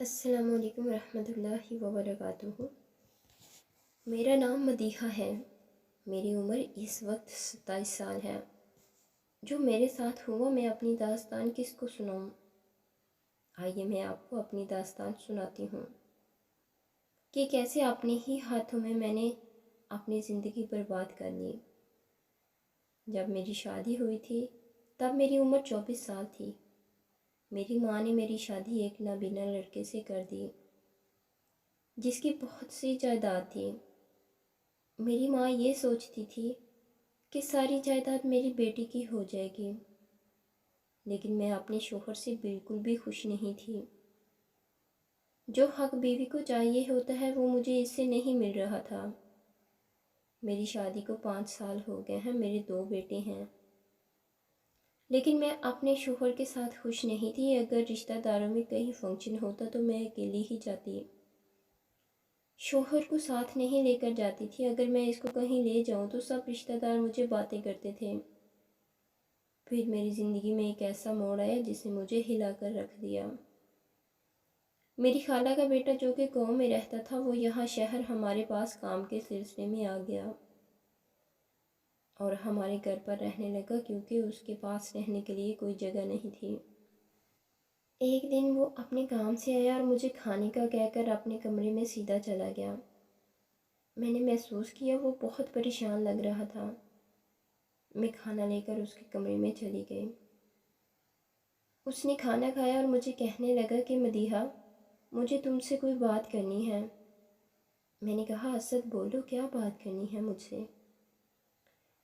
السلام علیکم ورحمۃ اللہ وبرکاتہ۔ میرا نام مدیحہ ہے۔ میری عمر اس وقت 27 سال ہے۔ جو میرے ساتھ ہوا میں اپنی داستان کس کو سناؤں؟ آئیے میں آپ کو اپنی داستان سناتی ہوں کہ کیسے اپنے ہی ہاتھوں میں نے اپنی زندگی برباد کر لی۔ جب میری شادی ہوئی تھی تب میری عمر 24 سال تھی۔ میری ماں نے میری شادی ایک نابینا لڑکے سے کر دی جس کی بہت سی جائیداد تھی۔ میری ماں یہ سوچتی تھی کہ ساری جائیداد میری بیٹی کی ہو جائے گی، لیکن میں اپنے شوہر سے بالکل بھی خوش نہیں تھی۔ جو حق بیوی کو چاہیے ہوتا ہے وہ مجھے اس سے نہیں مل رہا تھا۔ میری شادی کو 5 سال ہو گئے ہیں، میرے 2 بیٹے ہیں، لیکن میں اپنے شوہر کے ساتھ خوش نہیں تھی۔ اگر رشتہ داروں میں کہیں فنکشن ہوتا تو میں اکیلی ہی جاتی، شوہر کو ساتھ نہیں لے کر جاتی تھی۔ اگر میں اس کو کہیں لے جاؤں تو سب رشتہ دار مجھے باتیں کرتے تھے۔ پھر میری زندگی میں ایک ایسا موڑ آیا جس نے مجھے ہلا کر رکھ دیا۔ میری خالہ کا بیٹا جو کہ گاؤں میں رہتا تھا وہ یہاں شہر ہمارے پاس کام کے سلسلے میں آ گیا اور ہمارے گھر پر رہنے لگا، کیونکہ اس کے پاس رہنے کے لیے کوئی جگہ نہیں تھی۔ ایک دن وہ اپنے کام سے آیا اور مجھے کھانے کا کہہ کر اپنے کمرے میں سیدھا چلا گیا۔ میں نے محسوس کیا وہ بہت پریشان لگ رہا تھا۔ میں کھانا لے کر اس کے کمرے میں چلی گئی۔ اس نے کھانا کھایا اور مجھے کہنے لگا کہ مدیحہ، مجھے تم سے کوئی بات کرنی ہے۔ میں نے کہا اسد بولو، کیا بات کرنی ہے مجھ سے؟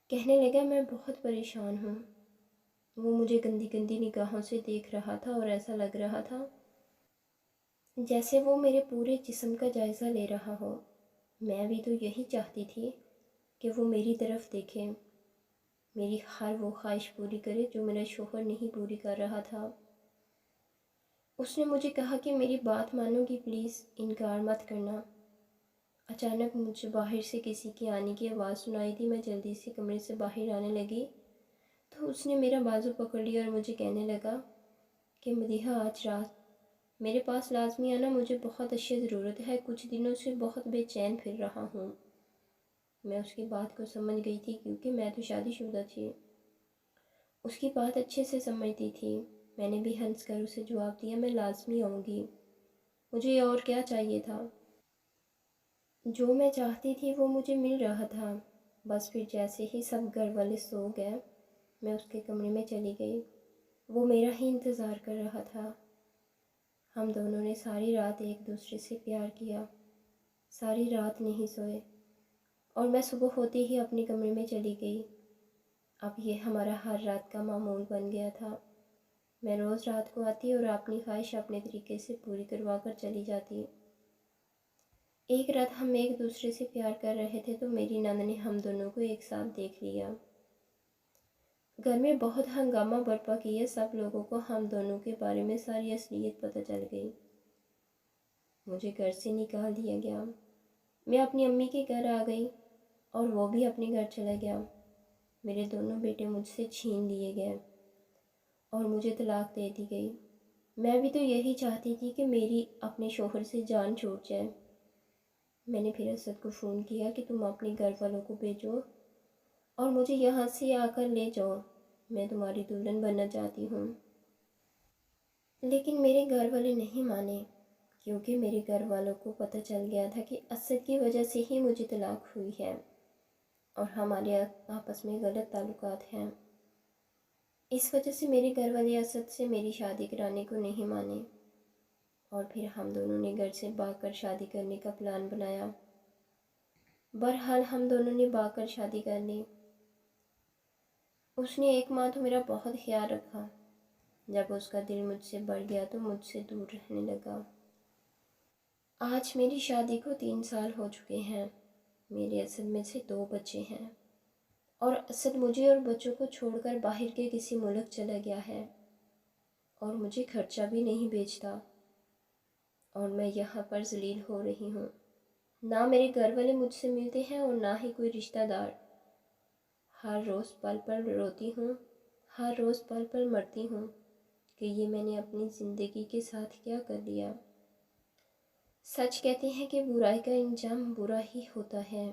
کہنے لگا میں بہت پریشان ہوں۔ وہ مجھے گندی گندی نگاہوں سے دیکھ رہا تھا اور ایسا لگ رہا تھا جیسے وہ میرے پورے جسم کا جائزہ لے رہا ہو۔ میں بھی تو یہی چاہتی تھی کہ وہ میری طرف دیکھے، میری ہر وہ خواہش پوری کرے جو میرا شوہر نہیں پوری کر رہا تھا۔ اس نے مجھے کہا کہ میری بات مانو گی، پلیز انکار مت کرنا۔ اچانک مجھے باہر سے کسی کے آنے کی آواز سنائی دی۔ میں جلدی سے کمرے سے باہر آنے لگی تو اس نے میرا بازو پکڑ لیا اور مجھے کہنے لگا کہ مدیحہ آج رات میرے پاس لازمی آنا، مجھے بہت اشیاء ضرورت ہے، کچھ دنوں سے بہت بے چین پھر رہا ہوں۔ میں اس کی بات کو سمجھ گئی تھی کیونکہ میں تو شادی شدہ تھی۔ اس کی بات اچھے سے سمجھتی تھی۔ میں نے بھی ہنس کر اسے جواب دیا، میں لازمی آؤں گی، مجھے اور کیا چاہیے تھا؟ جو میں چاہتی تھی وہ مجھے مل رہا تھا۔ بس پھر جیسے ہی سب گھر والے سو گئے میں اس کے کمرے میں چلی گئی۔ وہ میرا ہی انتظار کر رہا تھا۔ ہم دونوں نے ساری رات ایک دوسرے سے پیار کیا، ساری رات نہیں سوئے، اور میں صبح ہوتے ہی اپنے کمرے میں چلی گئی۔ اب یہ ہمارا ہر رات کا معمول بن گیا تھا۔ میں روز رات کو آتی اور اپنی خواہش اپنے طریقے سے پوری کروا کر چلی جاتی۔ ایک رات ہم ایک دوسرے سے پیار کر رہے تھے تو میری نند نے ہم دونوں کو ایک ساتھ دیکھ لیا۔ گھر میں بہت ہنگامہ برپا کیا، سب لوگوں کو ہم دونوں کے بارے میں ساری اصلیت پتہ چل گئی۔ مجھے گھر سے نکال دیا گیا۔ میں اپنی امی کے گھر آ گئی اور وہ بھی اپنے گھر چلا گیا۔ میرے دونوں بیٹے مجھ سے چھین لیے گئے اور مجھے طلاق دے دی گئی۔ میں بھی تو یہی چاہتی تھی کہ میری اپنے شوہر سے جان چھوٹ جائے۔ میں نے پھر اسد کو فون کیا کہ تم اپنے گھر والوں کو بھیجو اور مجھے یہاں سے آ کر لے جاؤ، میں تمہاری دلہن بننا چاہتی ہوں۔ لیکن میرے گھر والے نہیں مانے، کیونکہ میرے گھر والوں کو پتہ چل گیا تھا کہ اسد کی وجہ سے ہی مجھے طلاق ہوئی ہے اور ہمارے آپس میں غلط تعلقات ہیں۔ اس وجہ سے میرے گھر والے اسد سے میری شادی کرانے کو نہیں مانے اور پھر ہم دونوں نے گھر سے بھاگ کر شادی کرنے کا پلان بنایا۔ بہرحال ہم دونوں نے بھاگ کر شادی کر لی۔ اس نے 1 ماہ تو میرا بہت خیال رکھا۔ جب اس کا دل مجھ سے بڑھ گیا تو مجھ سے دور رہنے لگا۔ آج میری شادی کو 3 سال ہو چکے ہیں۔ میرے اسد میں سے 2 بچے ہیں اور اسد مجھے اور بچوں کو چھوڑ کر باہر کے کسی ملک چلا گیا ہے اور مجھے خرچہ بھی نہیں بھیجتا، اور میں یہاں پر ذلیل ہو رہی ہوں۔ نہ میرے گھر والے مجھ سے ملتے ہیں اور نہ ہی کوئی رشتہ دار۔ ہر روز پل پل روتی ہوں، ہر روز پل پل مرتی ہوں کہ یہ میں نے اپنی زندگی کے ساتھ کیا کر لیا۔ سچ کہتے ہیں کہ برائی کا انجام برا ہی ہوتا ہے۔